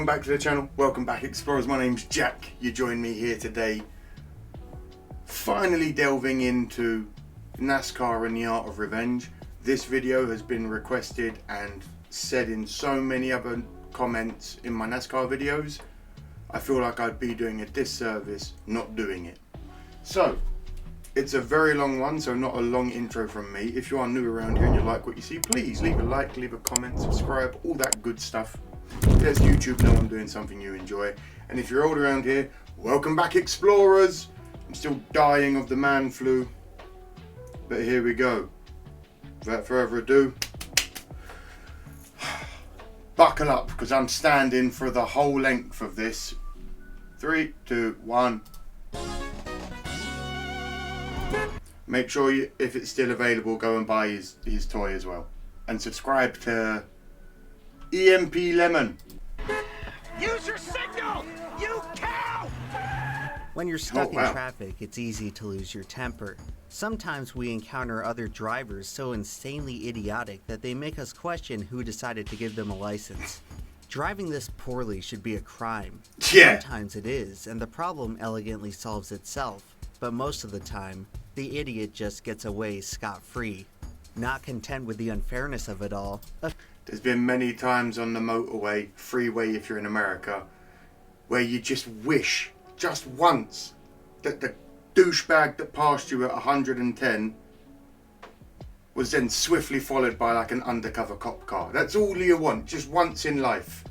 back to the channel, welcome back Explorers. My name's Jack. You join me here today, finally delving into NASCAR and the art of revenge. This video has been requested and said in so many other comments in my NASCAR videos. I feel like I'd be doing a disservice not doing it. So, it's a very long one, so not a long intro from me. If you are new around here and you like what you see, please leave a like, leave a comment, subscribe, all that good stuff. Let YouTube know I'm doing something you enjoy. And if you're old around here, welcome back Explorers. I'm still dying of the man flu, but here we go. Without further ado, buckle up because I'm standing for the whole length of this. 3, 2, 1. Make sure you, if it's still available, go and buy his toy as well. And subscribe to EMP Lemon. Use your signal, you cow! When you're stuck in traffic, it's easy to lose your temper. Sometimes we encounter other drivers so insanely idiotic that they make us question who decided to give them a license. Driving this poorly should be a crime. Yeah. Sometimes it is, and the problem elegantly solves itself. But most of the time, the idiot just gets away scot-free. Not content with the unfairness of it all, There's been many times on the motorway, freeway if you're in America, where you just wish, just once, that the douchebag that passed you at 110 was then swiftly followed by like an undercover cop car. That's all you want, just once in life.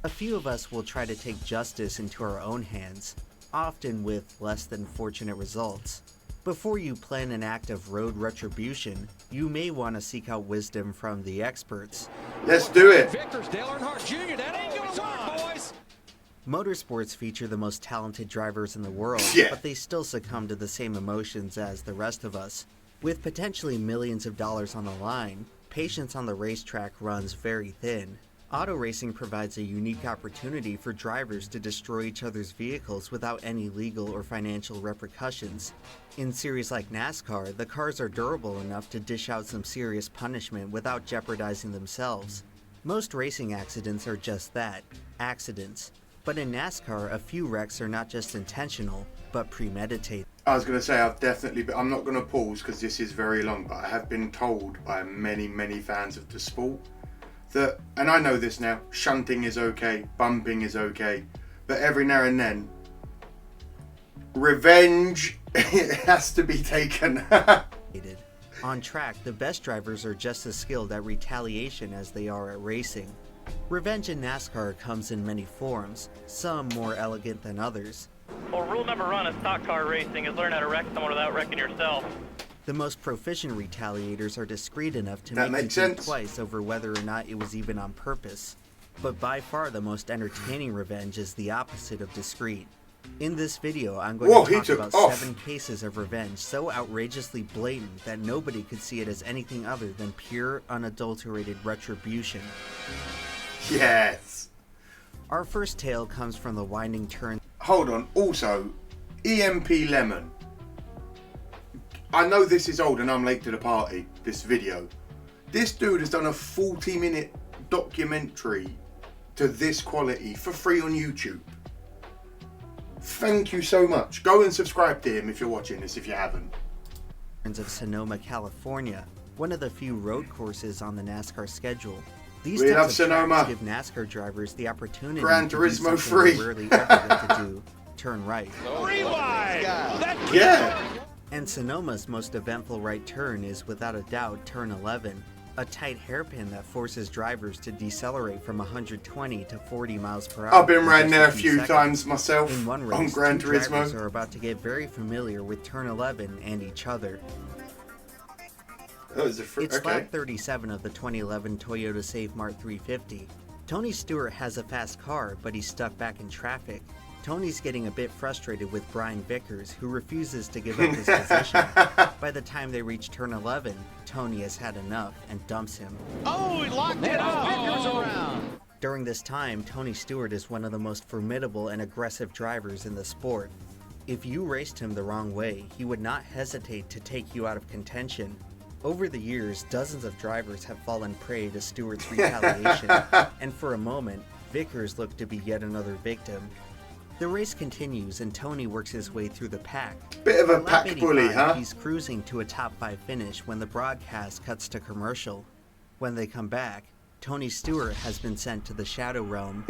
A few of us will try to take justice into our own hands, often with less than fortunate results. Before you plan an act of road retribution, you may want to seek out wisdom from the experts. Let's do it. Vickers, Dale Earnhardt Jr., that ain't gonna work, boys! Motorsports feature the most talented drivers in the world, Yeah. but they still succumb to the same emotions as the rest of us. With potentially millions of dollars on the line, patience on the racetrack runs very thin. Auto racing provides a unique opportunity for drivers to destroy each other's vehicles without any legal or financial repercussions. In series like NASCAR, the cars are durable enough to dish out some serious punishment without jeopardizing themselves. Most racing accidents are just that, accidents. But in NASCAR, a few wrecks are not just intentional, but premeditated. I was going to say I'm not going to pause because this is very long, but I have been told by many fans of the sport that, and I know this now, shunting is okay, bumping is okay, but every now and then, revenge has to be taken. On track, the best drivers are just as skilled at retaliation as they are at racing. Revenge in NASCAR comes in many forms, some more elegant than others. Well, rule number one of stock car racing is learn how to wreck someone without wrecking yourself. The most proficient retaliators are discreet enough to That make you makes think sense. twice over whether or not it was even on purpose. But by far the most entertaining revenge is the opposite of discreet. In this video, I'm going to talk about 7 cases of revenge so outrageously blatant that nobody could see it as anything other than pure, unadulterated retribution. Yes. Our first tale comes from the winding turn. Hold on. Also, EMP Lemon. I know this is old and I'm late to the party, this video. This dude has done a 40-minute documentary to this quality for free on YouTube. Thank you so much. Go and subscribe to him if you're watching this, if you haven't. Of Sonoma, California, one of the few road courses on the NASCAR schedule. These We love types of tracks Sonoma. give NASCAR drivers the opportunity Gran to do Turismo something free. they rarely ever get to do, turn right. Rewind! Yeah. And Sonoma's most eventful right turn is without a doubt turn 11, a tight hairpin that forces drivers to decelerate from 120 to 40 miles per hour. I've been in riding just there a few few seconds. times myself In one on race, Gran two drivers Turismo. are about to get very familiar with turn 11 and each other. Oh, it's It's lap 37 of the 2011 Toyota Save Mart 350. Tony Stewart has a fast car, but he's stuck back in traffic. Tony's getting a bit frustrated with Brian Vickers, who refuses to give up his position. By the time they reach turn 11, Tony has had enough and dumps him. Oh, he locked it up! Vickers around! During this time, Tony Stewart is one of the most formidable and aggressive drivers in the sport. If you raced him the wrong way, he would not hesitate to take you out of contention. Over the years, dozens of drivers have fallen prey to Stewart's retaliation, and for a moment, Vickers looked to be yet another victim. The race continues and Tony works his way through the pack. Bit of a At lap pack bully, 85, huh? He's cruising to a top 5 finish when the broadcast cuts to commercial. When they come back, Tony Stewart has been sent to the Shadow Realm.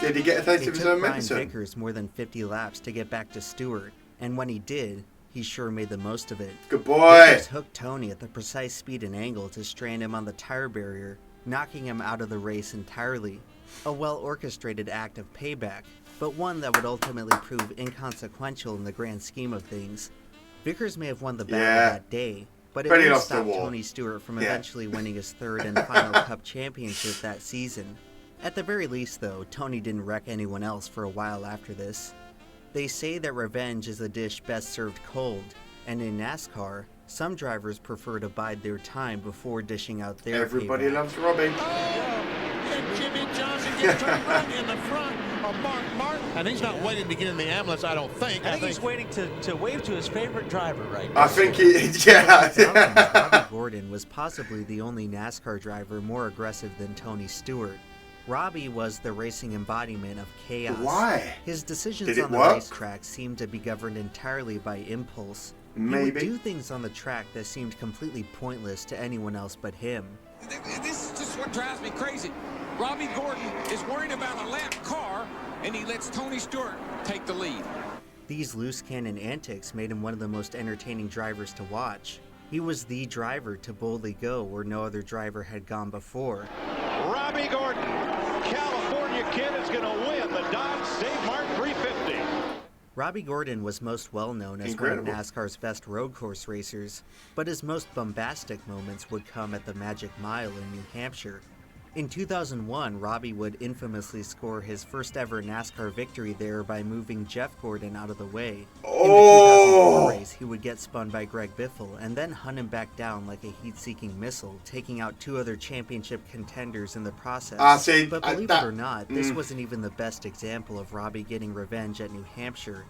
Did he get a taste It of his took own Brian medicine? Vickers more than 50 laps to get back to Stewart, and when he did, he sure made the most of it. Good boy. Vickers hooked Tony at the precise speed and angle to strand him on the tire barrier, knocking him out of the race entirely. A well-orchestrated act of payback, but one that would ultimately prove inconsequential in the grand scheme of things. Vickers may have won the battle Yeah. that day, but it But he wouldn't lost the stop war. Tony Stewart from Yeah. eventually winning his third and final Cup championship that season. At the very least, though, Tony didn't wreck anyone else for a while after this. They say that revenge is a dish best served cold, and in NASCAR, some drivers prefer to bide their time before dishing out their Everybody payback. loves Robbie. And Jimmy Johnson gets turned right in the front of Mark Martin. And he's not waiting to get in the ambulance, I don't think. I think he's waiting to wave to his favorite driver right now. I think he, yeah. Robbie Gordon was possibly the only NASCAR driver more aggressive than Tony Stewart. Robbie was the racing embodiment of chaos. Why? His decisions Did it on the work? racetrack seemed to be governed entirely by impulse. He Maybe. would do things on the track that seemed completely pointless to anyone else but him. This is just what drives me crazy. Robbie Gordon is worried about a lap car, and he lets Tony Stewart take the lead. These loose cannon antics made him one of the most entertaining drivers to watch. He was the driver to boldly go where no other driver had gone before. Robbie Gordon, California kid, is going to win the Dodge St. Martin 350. Robbie Gordon was most well known as Incredible. one of NASCAR's best road course racers, but his most bombastic moments would come at the Magic Mile in New Hampshire. In 2001, Robbie would infamously score his first ever NASCAR victory there by moving Jeff Gordon out of the way. In the 2004 race, he would get spun by Greg Biffle and then hunt him back down like a heat-seeking missile, taking out 2 other championship contenders in the process. See, But believe it or not, this wasn't even the best example of Robbie getting revenge at New Hampshire.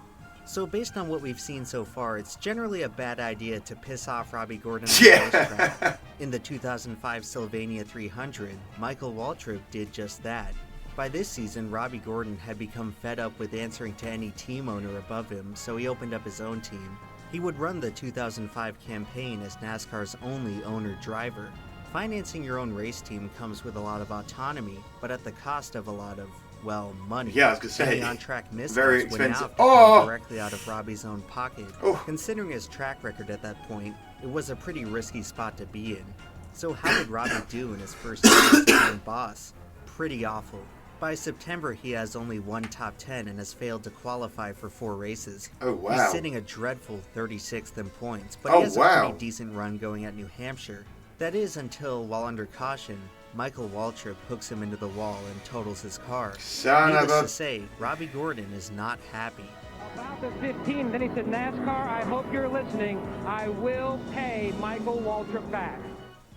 So based on what we've seen so far, it's generally a bad idea to piss off Robbie Gordon on the racetrack. In the 2005 Sylvania 300, Michael Waltrip did just that. By this season, Robbie Gordon had become fed up with answering to any team owner above him, so he opened up his own team. He would run the 2005 campaign as NASCAR's only owner-driver. Financing your own race team comes with a lot of autonomy, but at the cost of a lot of, well, money. Yeah, I was gonna say, Any on-track mishaps very would now expensive. come Oh! directly out of Robbie's own pocket. Oh. Considering his track record at that point, it was a pretty risky spot to be in. So how did Robbie do in his first year as his own boss? Pretty awful. By September, he has only one top 10 and has failed to qualify for 4 races. Oh, wow. He's sitting a dreadful 36th in points, but Oh, he has wow. a pretty decent run going at New Hampshire. That is until, while under caution, Michael Waltrip hooks him into the wall and totals his car. Son of Needless a... to say, Robbie Gordon is not happy. About the 15, then he said, NASCAR, I hope you're listening. I will pay Michael Waltrip back.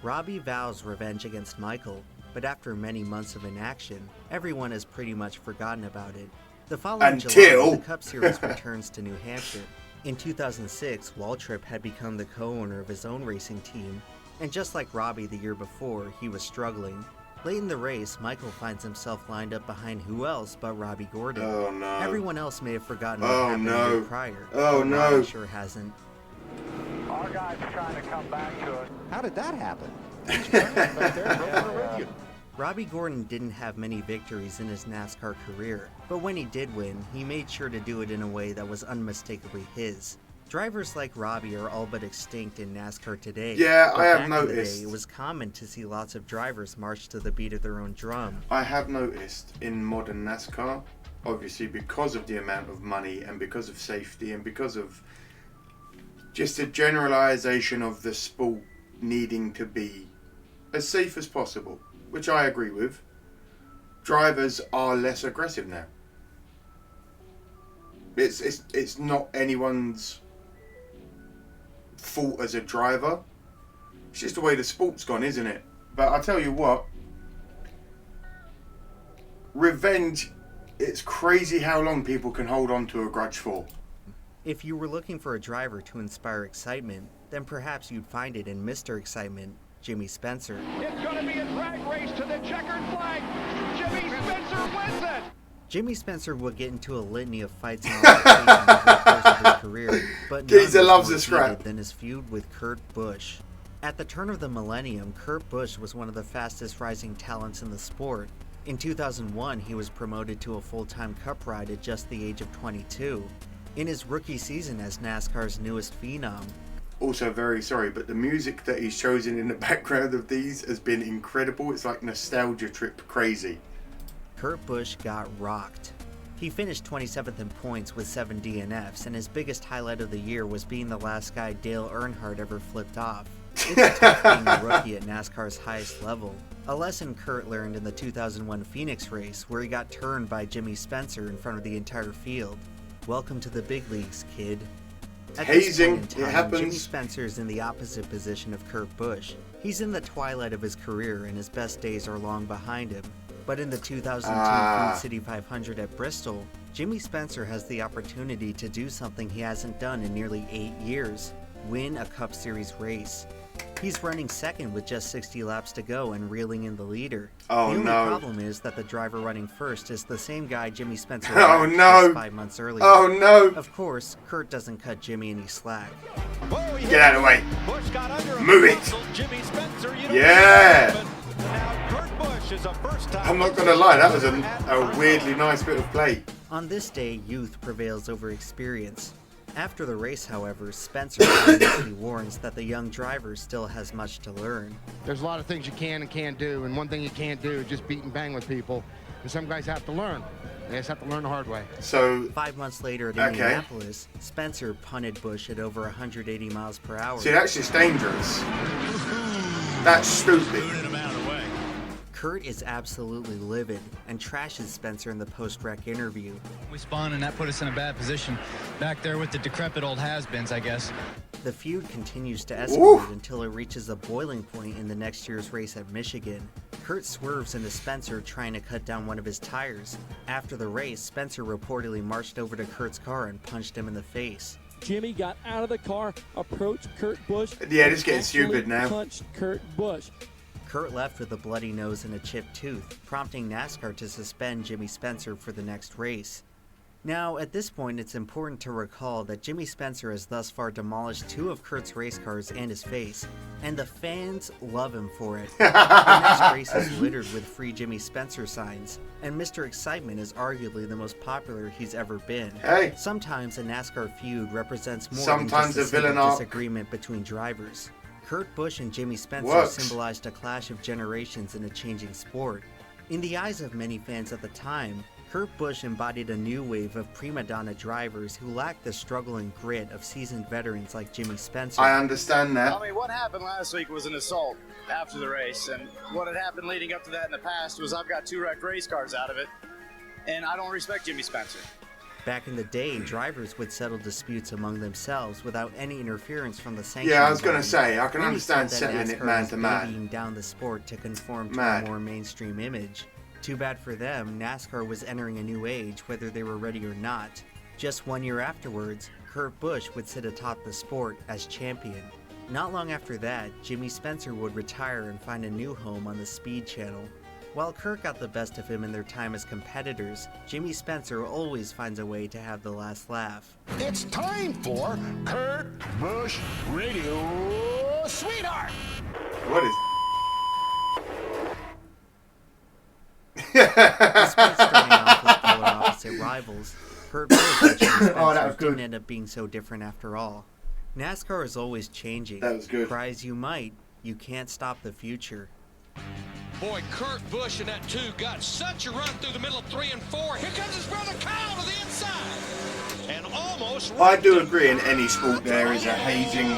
Robbie vows revenge against Michael, but after many months of inaction, everyone has pretty much forgotten about it. The following July, Until- the Cup Series returns to New Hampshire. In 2006, Waltrip had become the co-owner of his own racing team, and just like Robbie the year before, he was struggling. Late in the race, Michael finds himself lined up behind who else but Robbie Gordon. Oh, no. Everyone else may have forgotten what Oh, happened no. a year prior. Oh, but no. Robbie sure hasn't. Our guy's trying to come back to us. How did that happen? Robbie Gordon didn't have many victories in his NASCAR career, but when he did win, he made sure to do it in a way that was unmistakably his. Drivers like Robbie are all but extinct in NASCAR today. Yeah, but I have back in the noticed. day, it was common to see lots of drivers march to the beat of their own drum. I have noticed in modern NASCAR, obviously because of the amount of money and because of safety and because of just a generalization of the sport needing to be as safe as possible, which I agree with, drivers are less aggressive now. It's not anyone's fault as a driver. It's just the way the sport's gone, isn't it? But I tell you what, revenge, it's crazy how long people can hold on to a grudge for. If you were looking for a driver to inspire excitement, then perhaps you'd find it in Mr. Excitement, Jimmy Spencer. It's going to be a drag race to the checkered flag. Jimmy Spencer wins it. Jimmy Spencer would get into a litany of fights and altercations over the course of his career, but none Geezer was loves more a scrap. heated than his feud with Kurt Busch. At the turn of the millennium, Kurt Busch was one of the fastest rising talents in the sport. In 2001, he was promoted to a full-time Cup ride at just the age of 22. In his rookie season as NASCAR's newest phenom. Also very sorry, but the music that he's chosen in the background of these has been incredible. It's like nostalgia trip crazy. Kurt Busch got rocked. He finished 27th in points with 7 DNFs, and his biggest highlight of the year was being the last guy Dale Earnhardt ever flipped off. It's tough being a rookie at NASCAR's highest level. A lesson Kurt learned in the 2001 Phoenix race, where he got turned by Jimmy Spencer in front of the entire field. Welcome to the big leagues, kid. At Hazing, this point in time, it happens. Jimmy Spencer is in the opposite position of Kurt Busch. He's in the twilight of his career, and his best days are long behind him. But in the 2002 Food City 500 at Bristol, Jimmy Spencer has the opportunity to do something he hasn't done in nearly 8 years: win a Cup Series race. He's running second with just 60 laps to go and reeling in the leader. Oh, the only no. problem is that the driver running first is the same guy Jimmy Spencer Oh, wrecked no. just 5 months earlier. Oh no! Of course, Kurt doesn't cut Jimmy any slack. Get out of the way! Busch got under him. Move it! Jimmy Spencer, you don't Yeah! see it, but now Kurt Busch is a first-time. I'm not gonna lie, that was a weirdly nice bit of play. On this day, youth prevails over experience. After the race, however, Spencer immediately warns that the young driver still has much to learn. There's a lot of things you can and can't do, and one thing you can't do is just beat and bang with people. And some guys have to learn. They just have to learn the hard way. So, 5 months later at Okay. Indianapolis, Spencer punted Busch at over 180 miles per hour. see, that's just dangerous. That's stupid. Kurt is absolutely livid and trashes Spencer in the post-wreck interview. We spun and that put us in a bad position. Back there with the decrepit old has-beens, I guess. The feud continues to escalate until it reaches a boiling point in the next year's race at Michigan. Kurt swerves into Spencer trying to cut down one of his tires. After the race, Spencer reportedly marched over to Kurt's car and punched him in the face. Jimmy got out of the car, approached Kurt Busch. Yeah, this is getting and stupid actually now. Punched Kurt Busch. Kurt left with a bloody nose and a chipped tooth, prompting NASCAR to suspend Jimmy Spencer for the next race. Now, at this point, it's important to recall that Jimmy Spencer has thus far demolished 2 of Kurt's race cars and his face, and the fans love him for it. The next race is littered with free Jimmy Spencer signs, and Mr. Excitement is arguably the most popular he's ever been. Hey. Sometimes a NASCAR feud represents more Sometimes than a just a simple villain arc. disagreement between drivers. Kurt Busch and Jimmy Spencer Works. symbolized a clash of generations in a changing sport. In the eyes of many fans at the time, Kurt Busch embodied a new wave of prima donna drivers who lacked the struggle and grit of seasoned veterans like Jimmy Spencer. I understand that. I mean, what happened last week was an assault after the race, and what had happened leading up to that in the past was I've got 2 wrecked race cars out of it, and I don't respect Jimmy Spencer. Back in the day, drivers would settle disputes among themselves without any interference from the sanctioning Yeah, I was gonna body. say, I can Many understand said that settling it NASCAR man was to man. babying down the sport to conform to Mad. a more mainstream image. Too bad for them, NASCAR was entering a new age whether they were ready or not. Just 1 year afterwards, Kurt Busch would sit atop the sport as champion. Not long after that, Jimmy Spencer would retire and find a new home on the Speed Channel. While Kurt got the best of him in their time as competitors, Jimmy Spencer always finds a way to have the last laugh. It's time for Kurt Busch Radio Sweetheart. What is... Despite starting off as polar opposite rivals, Kurt Busch and Jimmy Spencer Oh, that was good. didn't end up being so different after all. NASCAR is always changing. That was good. Try as you might, you can't stop the future. Boy, Kurt Busch and that 2 got such a run through the middle of 3 and 4. Here comes his brother Kyle to the inside. And almost... I do agree in any sport there is a hazing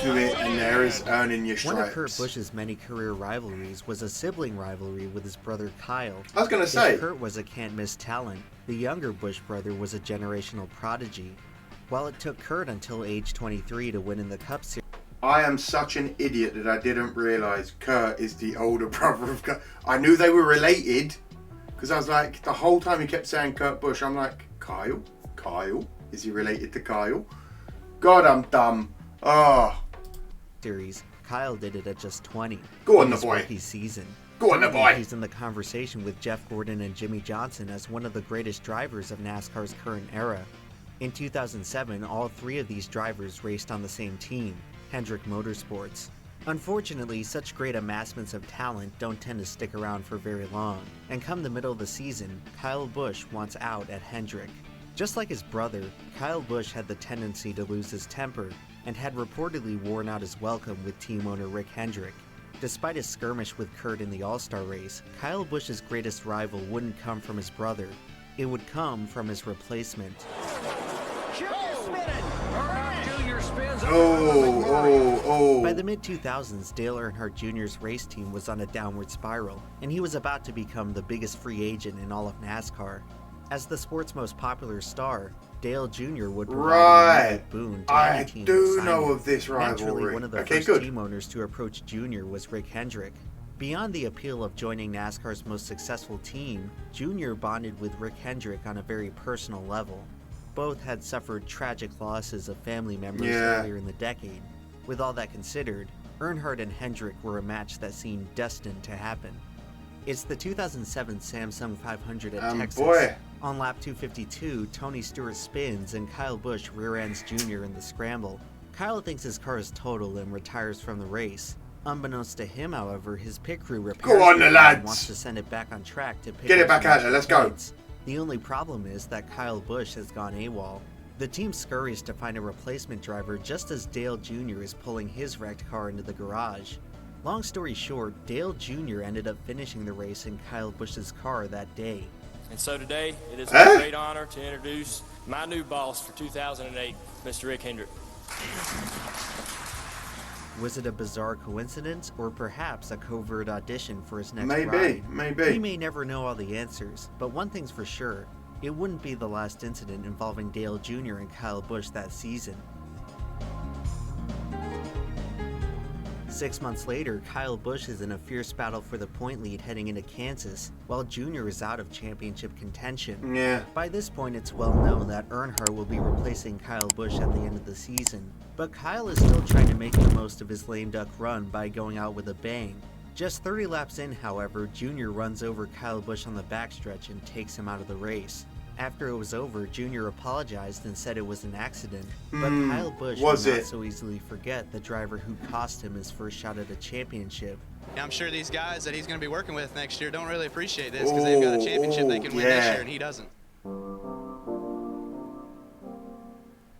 to it and there is earning your One of Kurt stripes. Busch's many career rivalries was a sibling rivalry with his brother Kyle. I was gonna If say. Kurt was a can't-miss talent, the younger Busch brother was a generational prodigy. While it took Kurt until age 23 to win in the Cup Series, I am such an idiot that I didn't realise Kurt is the older brother of Kurt. I knew they were related because I was like, the whole time he kept saying Kurt Busch, I'm like, Kyle? Kyle? Is he related to Kyle? God, I'm dumb. Oh. series, Kyle did it at just 20. Go on, in the his boy. rookie season. Go on, the boy. He's in the conversation with Jeff Gordon and Jimmy Johnson as one of the greatest drivers of NASCAR's current era. In 2007, all three of these drivers raced on the same team, Hendrick Motorsports. Unfortunately, such great amassments of talent don't tend to stick around for very long, and come the middle of the season, Kyle Busch wants out at Hendrick. Just like his brother, Kyle Busch had the tendency to lose his temper and had reportedly worn out his welcome with team owner Rick Hendrick. Despite his skirmish with Kurt in the All-Star race, Kyle Busch's greatest rival wouldn't come from his brother. It would come from his replacement. By the mid-2000s, Dale Earnhardt Jr.'s race team was on a downward spiral, and he was about to become the biggest free agent in all of NASCAR. As the sport's most popular star, Dale Jr. would provide a boon to any team that signed know him. of this rivalry. Naturally, one of the first team owners to approach Jr. was Rick Hendrick. Beyond the appeal of joining NASCAR's most successful team, Jr. bonded with Rick Hendrick on a very personal level. Both had suffered tragic losses of family members earlier in the decade. With all that considered, Earnhardt and Hendrick were a match that seemed destined to happen. It's the 2007 Samsung 500 at Texas. On lap 252, Tony Stewart spins and Kyle Busch rear-ends Jr. in the scramble. Kyle thinks his car is totaled and retires from the race. Unbeknownst to him, however, his pit crew repairs it and wants to send it back on track to pick Get up it back some out there, let's go. points. The only problem is that Kyle Busch has gone AWOL. The team scurries to find a replacement driver just as Dale Jr. is pulling his wrecked car into the garage. Long story short, Dale Jr. ended up finishing the race in Kyle Busch's car that day. And so today, it is a great honor to introduce my new boss for 2008, Mr. Rick Hendrick. Was it a bizarre coincidence, or perhaps a covert audition for his next Maybe, ride? maybe. We may never know all the answers, but one thing's for sure, it wouldn't be the last incident involving Dale Jr. and Kyle Busch that season. 6 months later, Kyle Busch is in a fierce battle for the point lead heading into Kansas, while Jr. is out of championship contention. Yeah. By this point, it's well known that Earnhardt will be replacing Kyle Busch at the end of the season, but Kyle is still trying to make the most of his lame duck run by going out with a bang. Just 30 laps in, however, Jr. runs over Kyle Busch on the backstretch and takes him out of the race. After it was over, Jr. apologized and said it was an accident, but Kyle Busch will not so easily forget the driver who cost him his first shot at a championship. I'm sure these guys that he's going to be working with next year don't really appreciate this because they've got a championship they can win this year and he doesn't.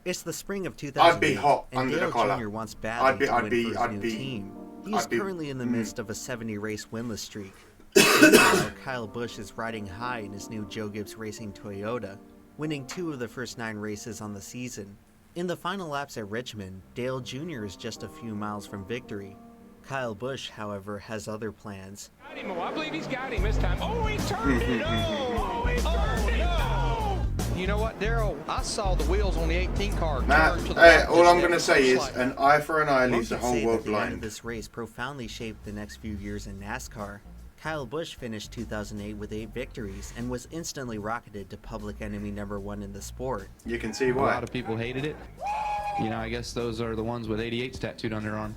It's the spring of 2008, I'd be hot and under Dale the collar. Jr. wants badly to win for his new be, team. He is currently in the midst of a 70-race winless streak. Meanwhile, Kyle Busch is riding high in his new Joe Gibbs Racing Toyota, winning 2 of the first 9 races on the season. In the final laps at Richmond, Dale Jr. is just a few miles from victory. Kyle Busch, however, has other plans. Got him. Oh, I believe he's got him this time. Oh, he turned it! Oh, he turned it! Oh. You know what, Daryl? I saw the wheels on the 18 car turn to the hey, left. all I'm going to say is an eye for an eye leaves the One could whole say world that the end of blind. this race profoundly shaped the next few years in NASCAR. Kyle Busch finished 2008 with 8 victories and was instantly rocketed to public enemy #1 in the sport. You can see A why. lot of people hated it. You know, I guess those are the ones with 88s tattooed on their arm.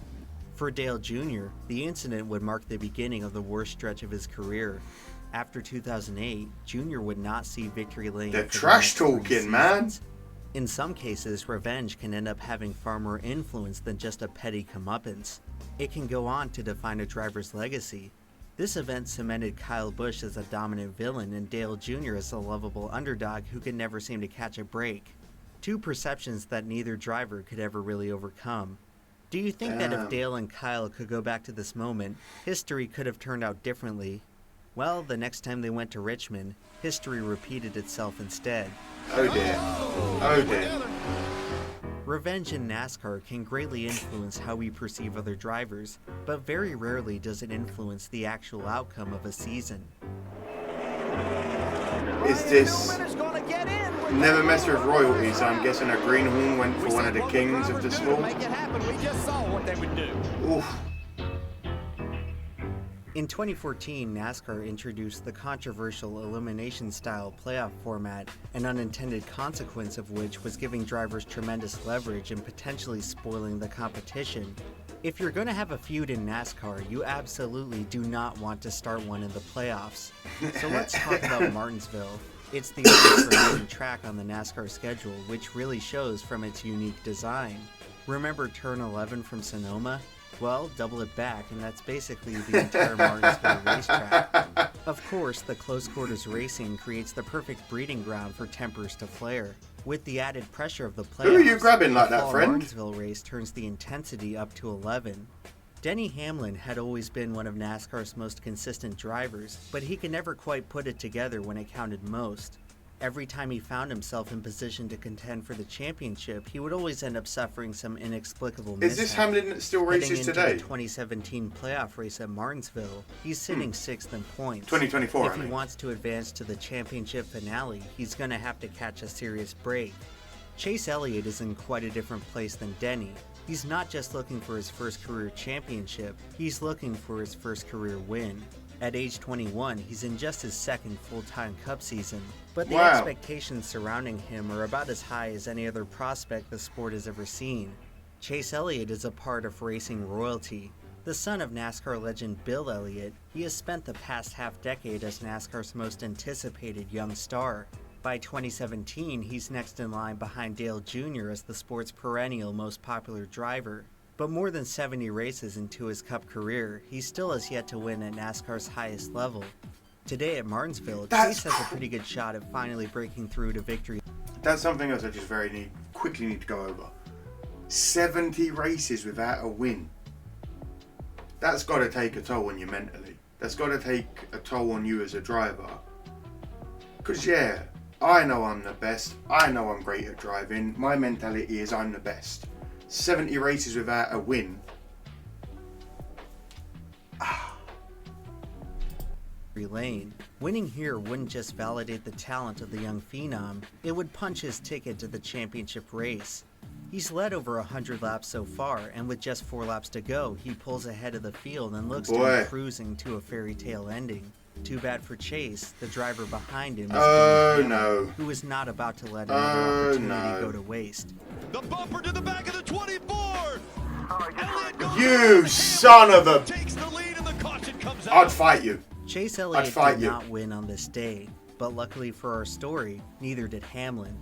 For Dale Jr., the incident would mark the beginning of the worst stretch of his career. After 2008, Jr. would not see victory lane. They're trash talking, man. In some cases, revenge can end up having far more influence than just a petty comeuppance. It can go on to define a driver's legacy. This event cemented Kyle Busch as a dominant villain and Dale Jr. as a lovable underdog who could never seem to catch a break. 2 perceptions that neither driver could ever really overcome. Do you think that if Dale and Kyle could go back to this moment, history could have turned out differently? Well, the next time they went to Richmond, history repeated itself instead. Oh dear. Oh dear. Revenge in NASCAR can greatly influence how we perceive other drivers, but very rarely does it influence the actual outcome of a season. Is this... Never mess with royalty, so I'm guessing a greenhorn went for one of the kings of the sport. Make it happen. We just saw what they would do. Oof. In 2014, NASCAR introduced the controversial elimination-style playoff format, an unintended consequence of which was giving drivers tremendous leverage and potentially spoiling the competition. If you're going to have a feud in NASCAR, you absolutely do not want to start one in the playoffs. So let's talk about Martinsville. It's the oldest remaining track on the NASCAR schedule, which really shows from its unique design. Remember Turn 11 from Sonoma? Well, double it back, and that's basically the entire Martinsville racetrack. Of course, the close quarters racing creates the perfect breeding ground for tempers to flare. With the added pressure of the playoffs, who are you grabbing like the that, friend? Martinsville race turns the intensity up to 11. Denny Hamlin had always been one of NASCAR's most consistent drivers, but he could never quite put it together when it counted most. Every time he found himself in position to contend for the championship, he would always end up suffering some inexplicable mishap. Is this Hamlin that still races Heading today? into the 2017 playoff race at Martinsville, he's sitting 6th in points. 2024, If he wants to advance to the championship finale, he's going to have to catch a serious break. Chase Elliott is in quite a different place than Denny. He's not just looking for his first career championship, he's looking for his first career win. At age 21, he's in just his second full-time Cup season, but the expectations surrounding him are about as high as any other prospect the sport has ever seen. Chase Elliott is a part of racing royalty. The son of NASCAR legend Bill Elliott, he has spent the past half-decade as NASCAR's most anticipated young star. By 2017, he's next in line behind Dale Jr. as the sport's perennial most popular driver. But more than 70 races into his Cup career, he still has yet to win at NASCAR's highest level. Today at Martinsville, Chase has a pretty good shot at finally breaking through to victory. That's something else I just quickly need to go over. 70 races without a win. That's got to take a toll on you mentally. That's got to take a toll on you as a driver. Because yeah, I know I'm the best. I know I'm great at driving. My mentality is I'm the best. 70 races without a win. Lane. Winning here wouldn't just validate the talent of the young phenom, it would punch his ticket to the championship race. He's led over 100 laps so far, and with just 4 laps to go, he pulls ahead of the field and looks to be cruising to a fairy tale ending. Too bad for Chase, the driver behind him is who is not about to let another opportunity go to waste. The bumper to the back of the 24. You son of a... Takes the lead and the caution comes out. I'd fight you. Chase Elliott did not win on this day, but luckily for our story, neither did Hamlin.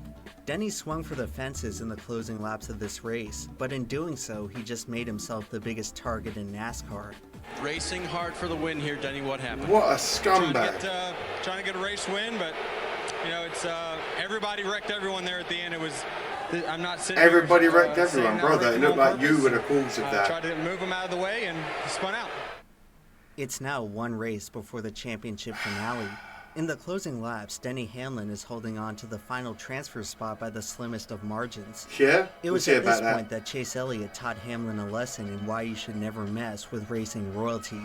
Denny swung for the fences in the closing laps of this race, but in doing so, he just made himself the biggest target in NASCAR. Racing hard for the win here, Denny. What happened? What a scumbag. Trying to get a race win, but you know, it's everybody wrecked everyone there at the end. It was... I'm not sitting Everybody here, wrecked everyone, brother. It looked like you were the cause of that. Tried to move him out of the way and spun out. It's now one race before the championship finale. In the closing laps, Denny Hamlin is holding on to the final transfer spot by the slimmest of margins. Yeah, it was at this point that Chase Elliott taught Hamlin a lesson in why you should never mess with racing royalty.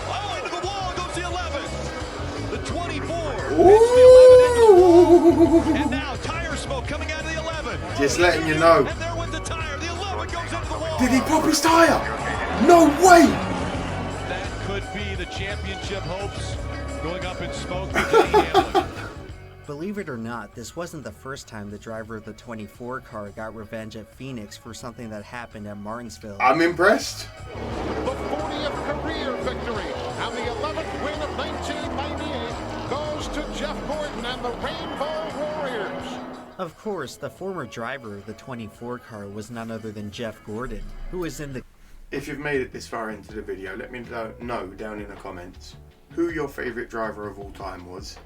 Oh, into the wall goes the 11. The 24. Ooh. And now tire smoke coming out of the 11. Just letting you know. And there went the tire. The 11 goes into the wall. Did he pop his tire? No way! That could be the championship hopes going up in smoke for Denny Hamlin. Believe it or not, this wasn't the first time the driver of the 24 car got revenge at Phoenix for something that happened at Martinsville. I'm impressed. The 40th career victory and the 11th win of 1998 goes to Jeff Gordon and the Rainbow Warriors. Of course, the former driver of the 24 car was none other than Jeff Gordon, who was in the... If you've made it this far into the video, let me know down in the comments who your favourite driver of all time was.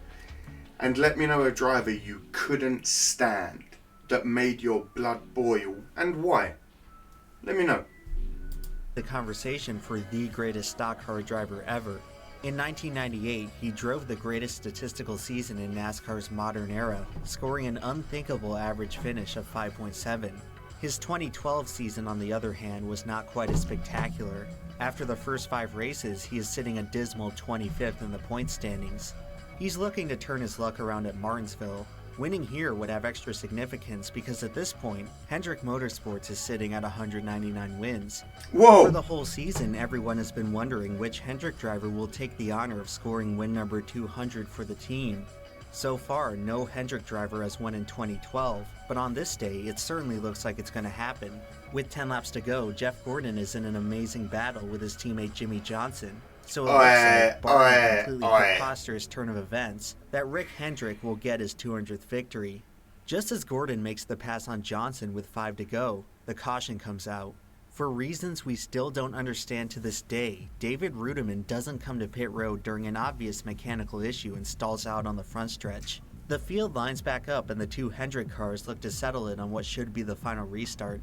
And let me know a driver you couldn't stand that made your blood boil and why. Let me know. The conversation for the greatest stock car driver ever. In 1998, he drove the greatest statistical season in NASCAR's modern era, scoring an unthinkable average finish of 5.7. His 2012 season, on the other hand, was not quite as spectacular. After the first 5 races, he is sitting a dismal 25th in the point standings. He's looking to turn his luck around at Martinsville. Winning here would have extra significance because at this point, Hendrick Motorsports is sitting at 199 wins. Whoa! For the whole season, everyone has been wondering which Hendrick driver will take the honor of scoring win number 200 for the team. So far, no Hendrick driver has won in 2012, but on this day, it certainly looks like it's going to happen. With 10 laps to go, Jeff Gordon is in an amazing battle with his teammate Jimmy Johnson. So it looks like, barring a completely preposterous turn of events, that Rick Hendrick will get his 200th victory. Just as Gordon makes the pass on Johnson with 5 to go, the caution comes out. For reasons we still don't understand to this day, David Rudiman doesn't come to pit road during an obvious mechanical issue and stalls out on the front stretch. The field lines back up and the two Hendrick cars look to settle it on what should be the final restart.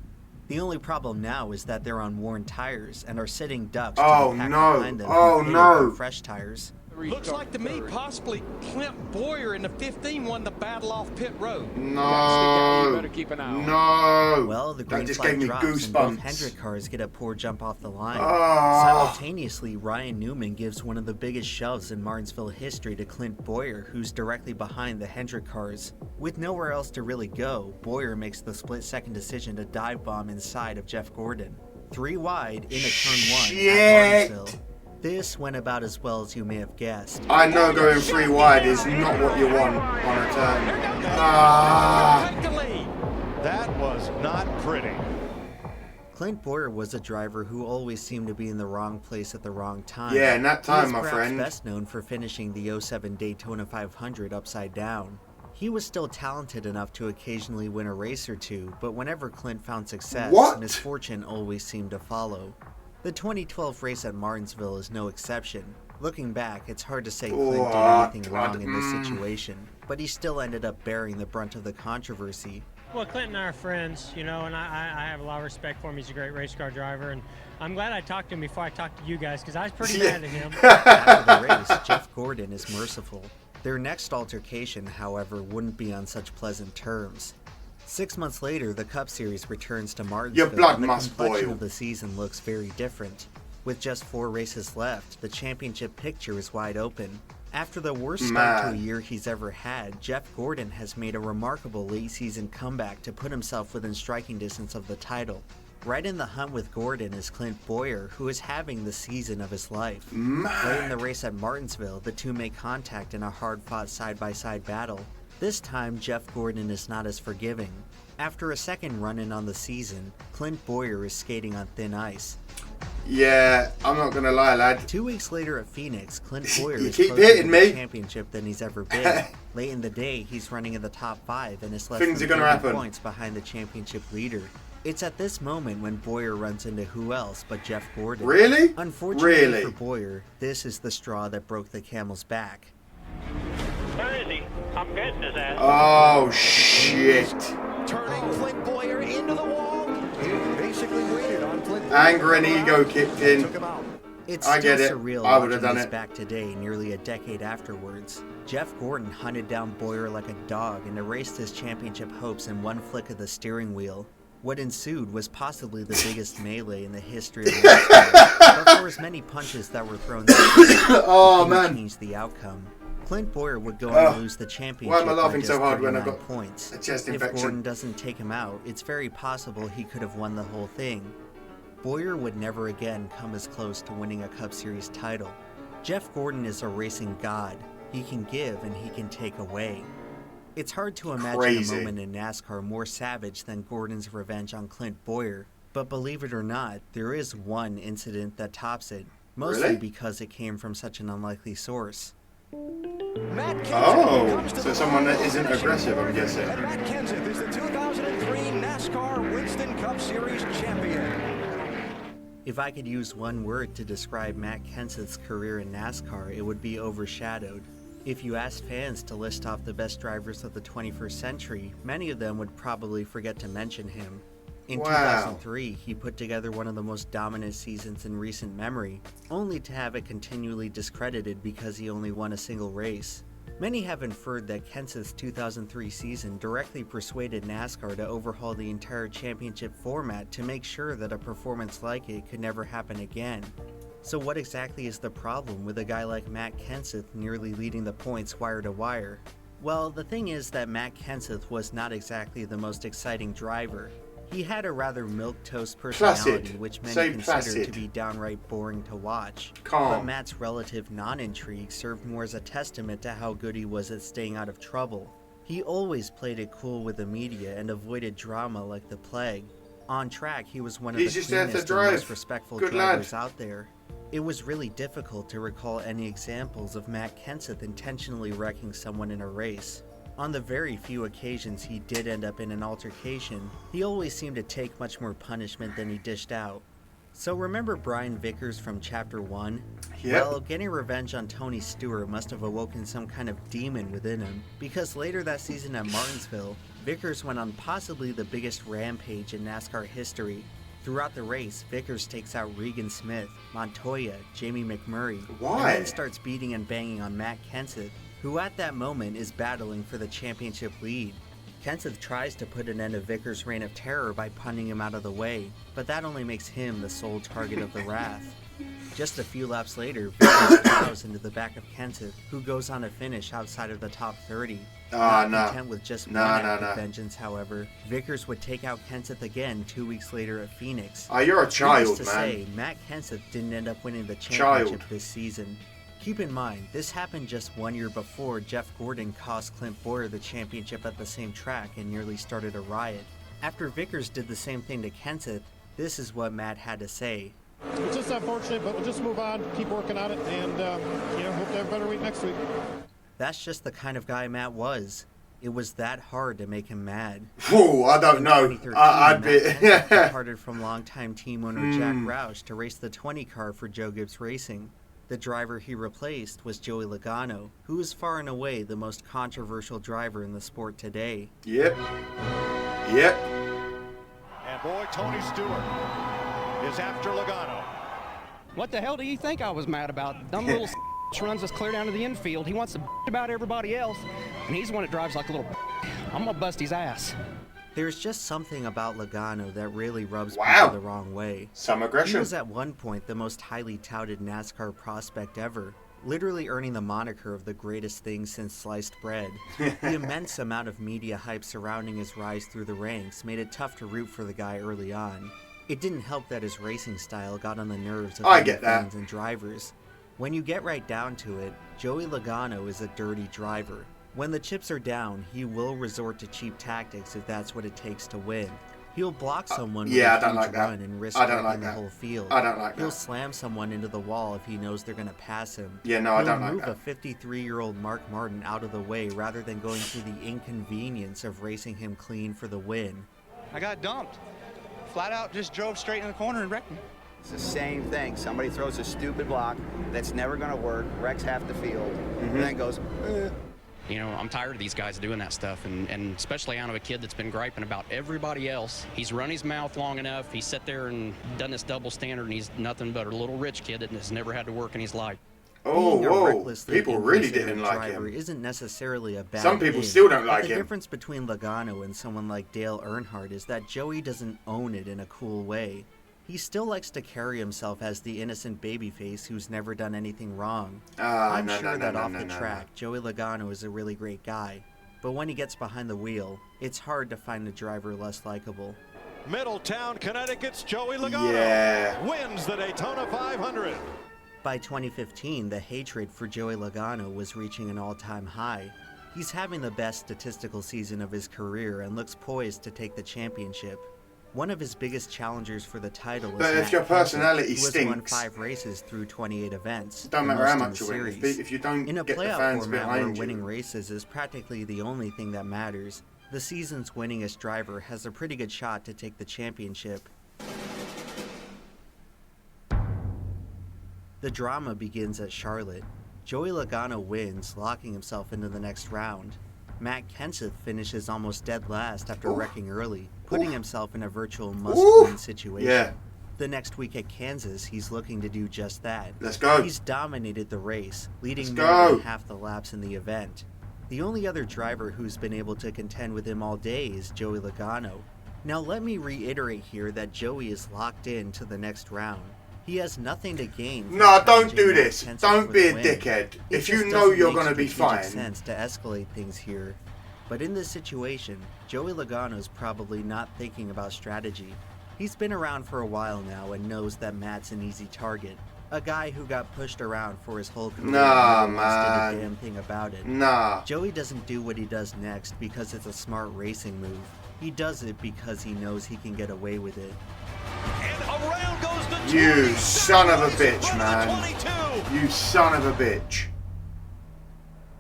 The only problem now is that they're on worn tires and are sitting ducks to the pack behind them on fresh tires. Looks like to me possibly Clint Boer in the 15 won the battle off pit road. No. Better keep an eye on. No. Well, the green just flag gave me drops and both goosebumps. Hendrick cars get a poor jump off the line. Oh. Simultaneously, Ryan Newman gives one of the biggest shoves in Martinsville history to Clint Boer, who's directly behind the Hendrick cars. With nowhere else to really go, Boer makes the split-second decision to dive bomb inside of Jeff Gordon. 3 wide into turn 1 at Martinsville. This went about as well as you may have guessed. I know going 3 wide is not what you want on a turn. That was not pretty. Clint Boer was a driver who always seemed to be in the wrong place at the wrong time. Yeah, in that time, my friend. He is best known for finishing the 07 Daytona 500 upside down. He was still talented enough to occasionally win a race or two, but whenever Clint found success, misfortune always seemed to follow. The 2012 race at Martinsville is no exception. Looking back, it's hard to say Clint did anything wrong in this situation, but he still ended up bearing the brunt of the controversy. Well, Clint and I are friends, you know, and I have a lot of respect for him. He's a great race car driver, and I'm glad I talked to him before I talked to you guys, because I was pretty mad at him. After the race, Jeff Gordon is merciful. Their next altercation, however, wouldn't be on such pleasant terms. 6 months later, the Cup Series returns to Martinsville, and the complexion of the season looks very different. With just 4 races left, the championship picture is wide open. After the worst start to a year he's ever had, Jeff Gordon has made a remarkable late-season comeback to put himself within striking distance of the title. Right in the hunt with Gordon is Clint Boer, who is having the season of his life. Late in the race at Martinsville, the two make contact in a hard-fought side-by-side battle. This time, Jeff Gordon is not as forgiving. After a second run-in on the season, Clint Boer is skating on thin ice. Yeah, I'm not gonna lie, lad. 2 weeks later at Phoenix, Clint Boer is keep closer hitting to me. the championship than he's ever been. Late in the day, he's running in the top 5 and is less Things than are gonna 30 happen. points behind the championship leader. It's at this moment when Boer runs into who else but Jeff Gordon. Really? Unfortunately for Boer, this is the straw that broke the camel's back. Where is he? I'm getting his ass. Oh, shit. Turning Clint Boer into the wall. He basically waited on Clint. Anger and ego kicked in. It's I get still it. surreal I would have watching done this it. back today, nearly a decade afterwards. Jeff Gordon hunted down Boer like a dog and erased his championship hopes in one flick of the steering wheel. What ensued was possibly the biggest melee in the history of NASCAR, but for as many punches that were thrown that day, changed the outcome. Clint Boer would go on to lose the championship Why am I laughing by so just hard when I 39 got points. a chest If infection? Gordon doesn't take him out, it's very possible he could have won the whole thing. Boer would never again come as close to winning a Cup Series title. Jeff Gordon is a racing god. He can give and he can take away. It's hard to imagine a moment in NASCAR more savage than Gordon's revenge on Clint Boer, but believe it or not, there is one incident that tops it, mostly because it came from such an unlikely source. Oh, so someone that isn't aggressive, I'm guessing. Matt Kenseth is the 2003 NASCAR Winston Cup Series champion. If I could use one word to describe Matt Kenseth's career in NASCAR, it would be overshadowed. If you asked fans to list off the best drivers of the 21st century, many of them would probably forget to mention him. In 2003, he put together one of the most dominant seasons in recent memory, only to have it continually discredited because he only won a single race. Many have inferred that Kenseth's 2003 season directly persuaded NASCAR to overhaul the entire championship format to make sure that a performance like it could never happen again. So what exactly is the problem with a guy like Matt Kenseth nearly leading the points wire to wire? Well, the thing is that Matt Kenseth was not exactly the most exciting driver. He had a rather milquetoast personality, Placid. which many Say consider placid. to be downright boring to watch. Calm. But Matt's relative non-intrigue served more as a testament to how good he was at staying out of trouble. He always played it cool with the media and avoided drama like the plague. On track, he was one of He's the just there to cleanest and drive. most respectful Good drivers lad. out there. It was really difficult to recall any examples of Matt Kenseth intentionally wrecking someone in a race. On the very few occasions he did end up in an altercation, he always seemed to take much more punishment than he dished out. So remember Brian Vickers from Chapter 1? Yep. Well, getting revenge on Tony Stewart must have awoken some kind of demon within him, because later that season at Martinsville, Vickers went on possibly the biggest rampage in NASCAR history. Throughout the race, Vickers takes out Regan Smith, Montoya, Jamie McMurray, Why? and then starts beating and banging on Matt Kenseth, who at that moment is battling for the championship lead. Kenseth tries to put an end to Vickers' reign of terror by punting him out of the way, but that only makes him the sole target of the wrath. Just a few laps later, Vickers plows into the back of Kenseth, who goes on to finish outside of the top 30. Not content with just one act of vengeance, however, Vickers would take out Kenseth again 2 weeks later at Phoenix. You're a child, Needless to man. say, Matt Kenseth didn't end up winning the championship this season. Keep in mind, this happened just 1 year before Jeff Gordon cost Clint Boer the championship at the same track and nearly started a riot. After Vickers did the same thing to Kenseth, this is what Matt had to say. It's just unfortunate, but we'll just move on, keep working on it, and hope to have a better week next week. That's just the kind of guy Matt was. It was that hard to make him mad. Oh, I don't know. I'd be... Matt departed from longtime team owner Jack Roush to race the 20 car for Joe Gibbs Racing. The driver he replaced was Joey Lagano, who is far and away the most controversial driver in the sport today. Yep. And boy, Tony Stewart is after Lagano. What the hell do you think I was mad about? Dumb little runs us clear down to the infield. He wants to about everybody else, and he's the one that drives like a little I'm gonna bust his ass. There's just something about Lagano that really rubs people the wrong way. Some aggression. He was at one point the most highly touted NASCAR prospect ever, literally earning the moniker of the greatest thing since sliced bread. The immense amount of media hype surrounding his rise through the ranks made it tough to root for the guy early on. It didn't help that his racing style got on the nerves of many fans and drivers. When you get right down to it, Joey Lagano is a dirty driver. When the chips are down, he will resort to cheap tactics if that's what it takes to win. He'll block someone with a huge run and risk wrecking the whole field. He'll slam someone into the wall if he knows they're going to pass him. He'll move a 53-year-old Mark Martin out of the way rather than going through the inconvenience of racing him clean for the win. I got dumped. Flat out just drove straight in the corner and wrecked me. It's the same thing. Somebody throws a stupid block that's never going to work, wrecks half the field, and then goes, You know, I'm tired of these guys doing that stuff, and especially out of a kid that's been griping about everybody else. He's run his mouth long enough. He's sat there and done this double standard, and he's nothing but a little rich kid that has never had to work in his life. Being a recklessly people really inconsiderate didn't like driver him. Isn't necessarily a bad Some people thing, still don't but like the him. difference between Lagano and someone like Dale Earnhardt is that Joey doesn't own it in a cool way. He still likes to carry himself as the innocent babyface who's never done anything wrong. I'm sure that off the track, Joey Lagano is a really great guy, but when he gets behind the wheel, it's hard to find a driver less likable. Middletown, Connecticut's Joey Lagano wins the Daytona 500. By 2015, the hatred for Joey Lagano was reaching an all-time high. He's having the best statistical season of his career and looks poised to take the championship. One of his biggest challengers for the title is But if Matt your personality Kenseth, who has won stinks, 5 races through 28 events. Don't the matter how most in much the you win. series. If you don't in a get the playoff fans format where behind you. winning races is practically the only thing that matters, the season's winningest driver has a pretty good shot to take the championship. The drama begins at Charlotte. Joey Lagano wins, locking himself into the next round. Matt Kenseth finishes almost dead last after wrecking early, putting himself in a virtual must-win situation. The next week at Kansas, he's looking to do just that. Let's go. He's dominated the race, leading Let's more go. than half the laps in the event. The only other driver who's been able to contend with him all day is Joey Lagano. Now let me reiterate here that Joey is locked in to the next round. He has nothing to gain. No, don't do this. Don't be a dickhead. If you know you're going to be fine. It sense to escalate things here. But in this situation, Joey Logano's probably not thinking about strategy. He's been around for a while now and knows that Matt's an easy target. A guy who got pushed around for his whole career and never once did a damn thing about it. Joey doesn't do what he does next because it's a smart racing move. He does it because he knows he can get away with it. And around goes the 20. You son of a bitch, man. You son of a bitch.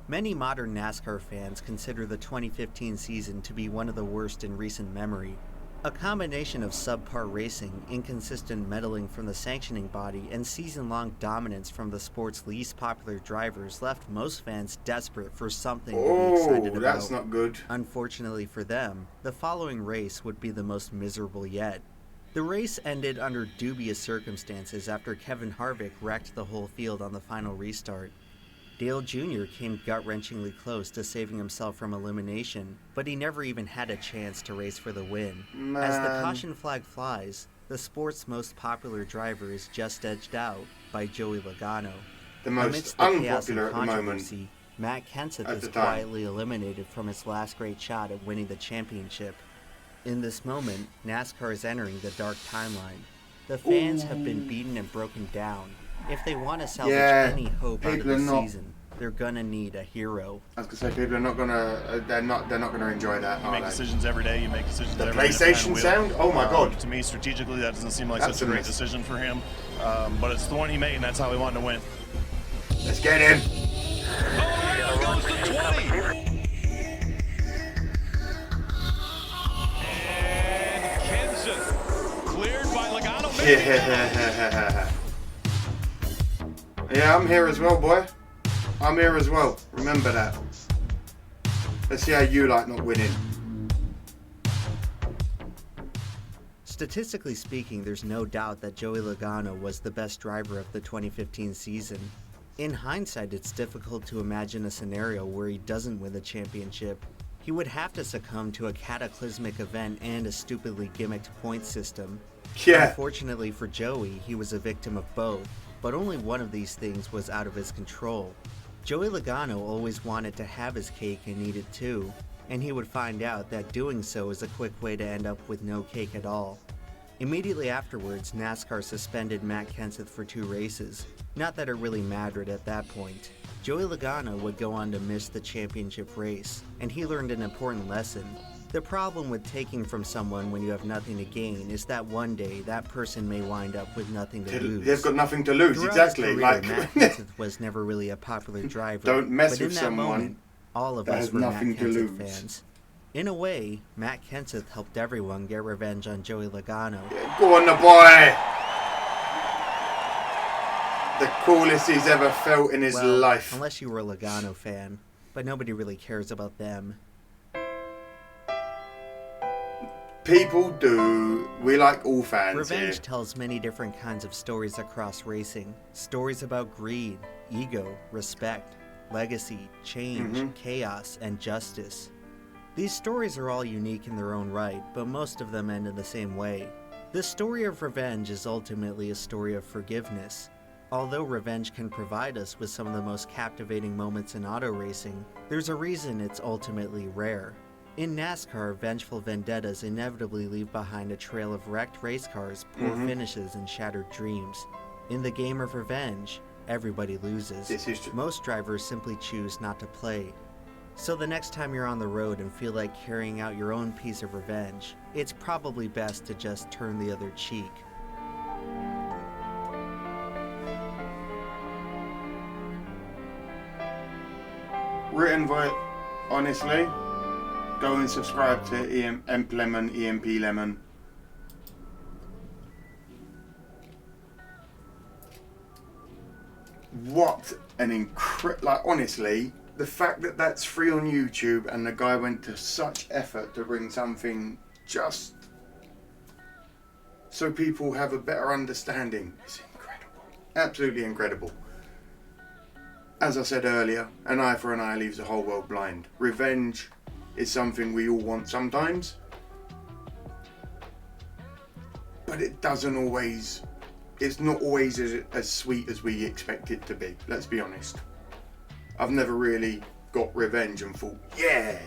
Many modern NASCAR fans consider the 2015 season to be one of the worst in recent memory. A combination of subpar racing, inconsistent meddling from the sanctioning body, and season-long dominance from the sport's least popular drivers left most fans desperate for something to be excited about. That's not good. Unfortunately for them, the following race would be the most miserable yet. The race ended under dubious circumstances after Kevin Harvick wrecked the whole field on the final restart. Dale Jr. came gut-wrenchingly close to saving himself from elimination, but he never even had a chance to race for the win. As the caution flag flies, the sport's most popular driver is just edged out by Joey Logano. The most unpopular at the moment. Matt Kenseth is quietly eliminated from his last great shot at winning the championship. In this moment, NASCAR is entering the dark timeline. The fans have been beaten and broken down. If they want to salvage any hope out of the season, they're gonna need a hero. I was gonna say, people are not gonna, they're not gonna enjoy that. You make decisions every day. You make decisions every day. The PlayStation sound? Oh my God! To me, strategically, that doesn't seem like such a great decision for him. But it's the one he made, and that's how he wanted to win. Let's get him. Oh, there goes the 20. And Kenseth cleared by Lagano. Yeah, I'm here as well, boy. I'm here as well. Remember that. Let's see how you like not winning. Statistically speaking, there's no doubt that Joey Logano was the best driver of the 2015 season. In hindsight, it's difficult to imagine a scenario where he doesn't win the championship. He would have to succumb to a cataclysmic event and a stupidly gimmicked point system. Unfortunately for Joey, he was a victim of both. But only one of these things was out of his control. Joey Logano always wanted to have his cake and eat it too, and he would find out that doing so is a quick way to end up with no cake at all. Immediately afterwards, NASCAR suspended Matt Kenseth for 2 races. Not that it really mattered at that point. Joey Logano would go on to miss the championship race, and he learned an important lesson. The problem with taking from someone when you have nothing to gain is that one day that person may wind up with nothing to lose. They've got nothing to lose, exactly. Matt Kenseth was never really a popular driver. Don't mess with someone moment, all of us were Matt Kenseth fans. In a way, Matt Kenseth helped everyone get revenge on Joey Logano. Go on, the boy! The coolest he's ever felt in his life. Unless you were a Logano fan, but nobody really cares about them. People do. We like all fans. Revenge tells many different kinds of stories across racing. Stories about greed, ego, respect, legacy, change, chaos, and justice. These stories are all unique in their own right, but most of them end in the same way. The story of revenge is ultimately a story of forgiveness. Although revenge can provide us with some of the most captivating moments in auto racing, there's a reason it's ultimately rare. In NASCAR, vengeful vendettas inevitably leave behind a trail of wrecked race cars, poor finishes, and shattered dreams. In the game of revenge, everybody loses. Most drivers simply choose not to play. So the next time you're on the road and feel like carrying out your own piece of revenge, it's probably best to just turn the other cheek. Written by, honestly, go and subscribe to EMP Lemon. What an like, honestly, the fact that that's free on YouTube and the guy went to such effort to bring something just so people have a better understanding is incredible. Absolutely incredible. As I said earlier, an eye for an eye leaves the whole world blind. Revenge is something we all want sometimes, but it doesn't always, it's not always as sweet as we expect it to be, let's be honest. I've never really got revenge and thought, yeah,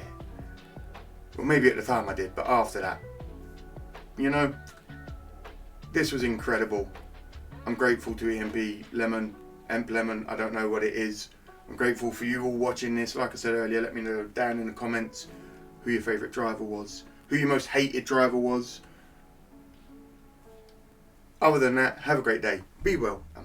Well, maybe at the time I did, but after that, you know, this was incredible. I'm grateful to EMP Lemon, I don't know what it is. I'm grateful for you all watching this. Like I said earlier, let me know down in the comments who your favourite driver was, who your most hated driver was. Other than that, have a great day, be well, and